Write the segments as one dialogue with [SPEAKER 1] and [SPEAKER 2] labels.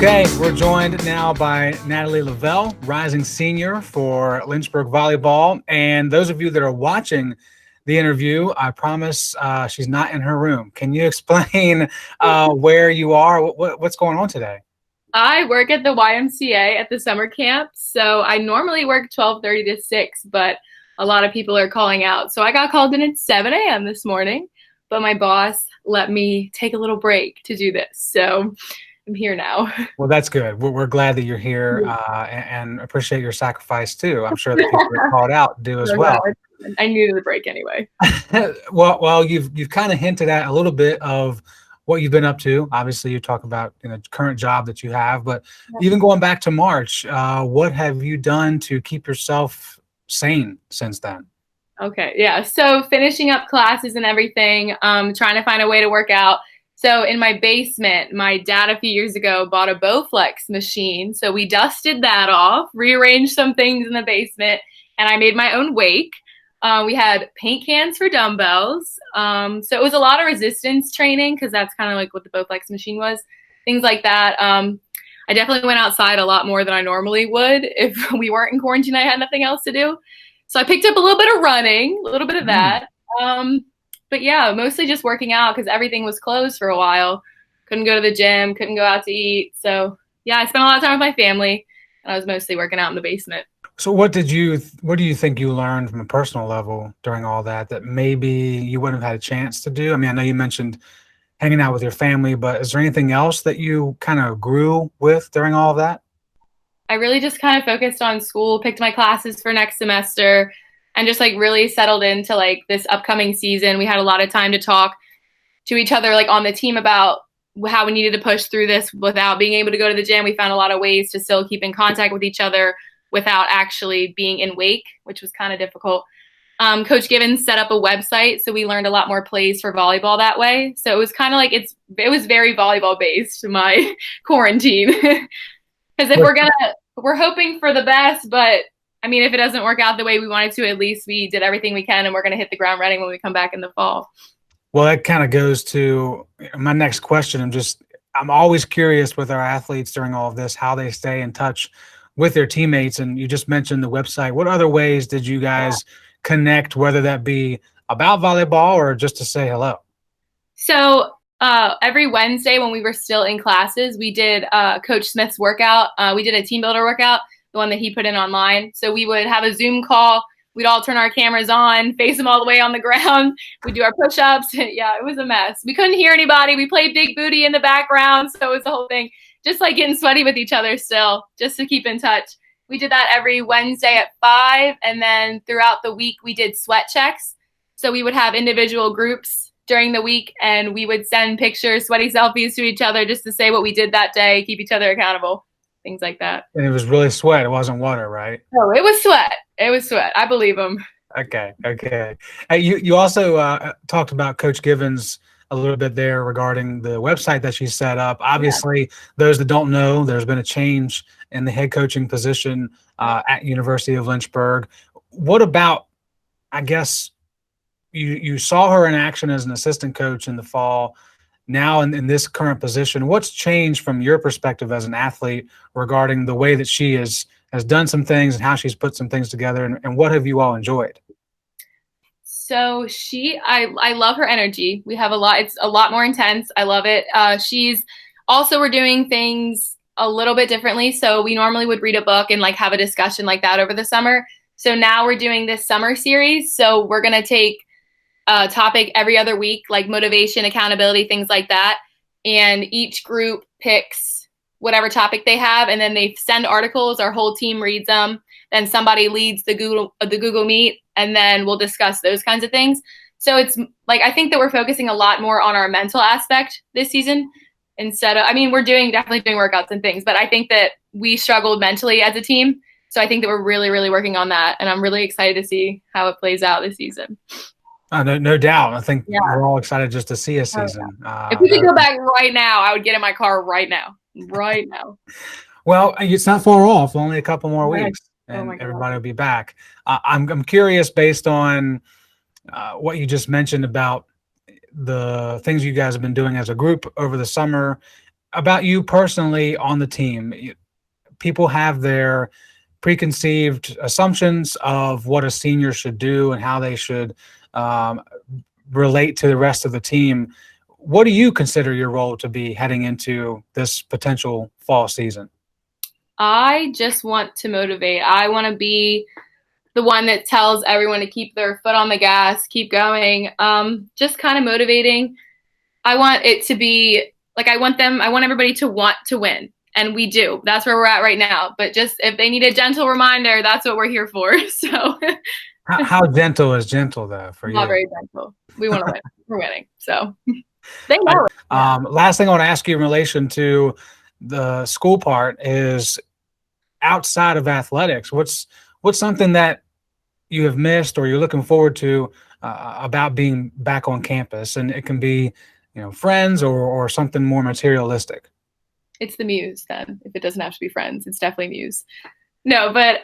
[SPEAKER 1] Okay, we're joined now by Natalie Lavelle, rising senior for Lynchburg Volleyball. And those of you that are watching the interview, I promise she's not in her room. Can you explain where you are? What's going on today?
[SPEAKER 2] I work at the YMCA at the summer camp. So I normally work 12:30 to 6, but a lot of people are calling out. So I got called in at 7 a.m. this morning, but my boss let me take a little break to do this. So I'm here now.
[SPEAKER 1] Well, that's good. We're glad that you're here and appreciate your sacrifice too. I'm sure the people that called out do as
[SPEAKER 2] Oh,
[SPEAKER 1] well.
[SPEAKER 2] no, I needed the break anyway.
[SPEAKER 1] Well, you've kind of hinted at a little bit of what you've been up to. Obviously, you talk about current job that you have, but even going back to March, what have you done to keep yourself sane since then?
[SPEAKER 2] Okay, yeah. So finishing up classes and everything, trying to find a way to work out. So in my basement, my dad a few years ago bought a Bowflex machine. So we dusted that off, rearranged some things in the basement, and I made my own wake. We had paint cans for dumbbells. So it was a lot of resistance training because that's kind of like what the Bowflex machine was, things like that. I definitely went outside a lot more than I normally would if we weren't in quarantine. I had nothing else to do. So I picked up a little bit of running, a little bit of that. But yeah, mostly just working out because everything was closed for a while. Couldn't go to the gym, couldn't go out to eat. So yeah, I spent a lot of time with my family, and I was mostly working out in the basement.
[SPEAKER 1] So what do you think you learned from a personal level during all that maybe you wouldn't have had a chance to do? I mean, I know you mentioned hanging out with your family, but is there anything else that you kind of grew with during all of that?
[SPEAKER 2] I really just kind of focused on school, picked my classes for next semester, and just like really settled into like this upcoming season. We had a lot of time to talk to each other like on the team about how we needed to push through this without being able to go to the gym. We found a lot of ways to still keep in contact with each other without actually being in wake, which was kind of difficult. Coach Givens set up a website, so we learned a lot more plays for volleyball that way. So it was kind of like it was very volleyball based, my quarantine. Because if we're hoping for the best, but I mean, if it doesn't work out the way we wanted to, at least we did everything we can, and we're going to hit the ground running when we come back in the fall.
[SPEAKER 1] Well, that kind of goes to my next question. I'm always curious with our athletes during all of this, how they stay in touch with their teammates. And you just mentioned the website. What other ways did you guys connect, whether that be about volleyball or just to say hello?
[SPEAKER 2] So every Wednesday when we were still in classes, we did Coach Smith's workout. We did a team builder workout, the one that he put in online. So we would have a Zoom call. We'd all turn our cameras on, face them all the way on the ground. We'd do our push-ups. Yeah, it was a mess. We couldn't hear anybody. We played Big Booty in the background. So it was the whole thing. Just like getting sweaty with each other still, just to keep in touch. We did that every Wednesday at 5. And then throughout the week, we did sweat checks. So we would have individual groups during the week, and we would send pictures, sweaty selfies to each other just to say what we did that day, keep each other accountable, things like that.
[SPEAKER 1] And it was really sweat. It wasn't water, right?
[SPEAKER 2] No, it was sweat. It was sweat. I believe him.
[SPEAKER 1] Okay. You also talked about Coach Givens a little bit there regarding the website that she set up. Obviously, those that don't know, there's been a change in the head coaching position at University of Lynchburg. What about, I guess, you saw her in action as an assistant coach in the fall. Now in this current position, what's changed from your perspective as an athlete regarding the way that she has done some things and how she's put some things together, and what have you all enjoyed?
[SPEAKER 2] So I love her energy. We have it's a lot more intense. I love it. We're doing things a little bit differently. So we normally would read a book and like have a discussion like that over the summer. So now we're doing this summer series. So we're going to take a topic every other week, like motivation, accountability, things like that. And each group picks whatever topic they have, and then they send articles. Our whole team reads them. Then somebody leads the Google Meet, and then we'll discuss those kinds of things. So it's like, I think that we're focusing a lot more on our mental aspect this season instead of, I mean, we're definitely doing workouts and things, but I think that we struggled mentally as a team. So I think that we're really, really working on that. And I'm really excited to see how it plays out this season.
[SPEAKER 1] No doubt. I think we're all excited just to see a season.
[SPEAKER 2] If we could go back right now, I would get in my car right now. Right now.
[SPEAKER 1] Well, it's not far off. Only a couple more weeks, and
[SPEAKER 2] Oh
[SPEAKER 1] everybody will be back. I'm curious, based on what you just mentioned about the things you guys have been doing as a group over the summer. about you personally on the team. People have their preconceived assumptions of what a senior should do and how they should relate to the rest of the team. What do you consider your role to be heading into this potential fall season?
[SPEAKER 2] I just want to motivate. I want to be the one that tells everyone to keep their foot on the gas, keep going, just kind of motivating. I want it to be like I want everybody to want to win. And we do. That's where we're at right now. But just if they need a gentle reminder, that's what we're here for. So
[SPEAKER 1] how gentle is gentle, though, for you?
[SPEAKER 2] Not very gentle. We want to win. We're winning. So they know it.
[SPEAKER 1] Last thing I want to ask you in relation to the school part is outside of athletics, what's something that you have missed or you're looking forward to about being back on campus? And it can be, friends or something more materialistic.
[SPEAKER 2] It's the Muse then. If it doesn't have to be friends, it's definitely Muse. No, but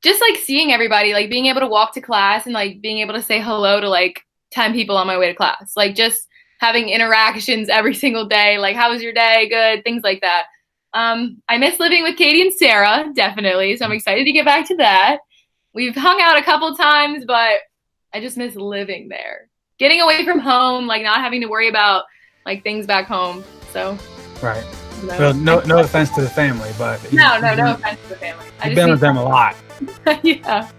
[SPEAKER 2] just like seeing everybody, like being able to walk to class and like being able to say hello to like 10 people on my way to class, like just having interactions every single day. Like, how was your day? Good. Things like that. I miss living with Katie and Sarah, definitely. So I'm excited to get back to that. We've hung out a couple times, but I just miss living there. Getting away from home, like not having to worry about like things back home. So.
[SPEAKER 1] Right. Well, no offense to the family, but
[SPEAKER 2] no offense to the family.
[SPEAKER 1] You've been with them a lot.
[SPEAKER 2] Yeah.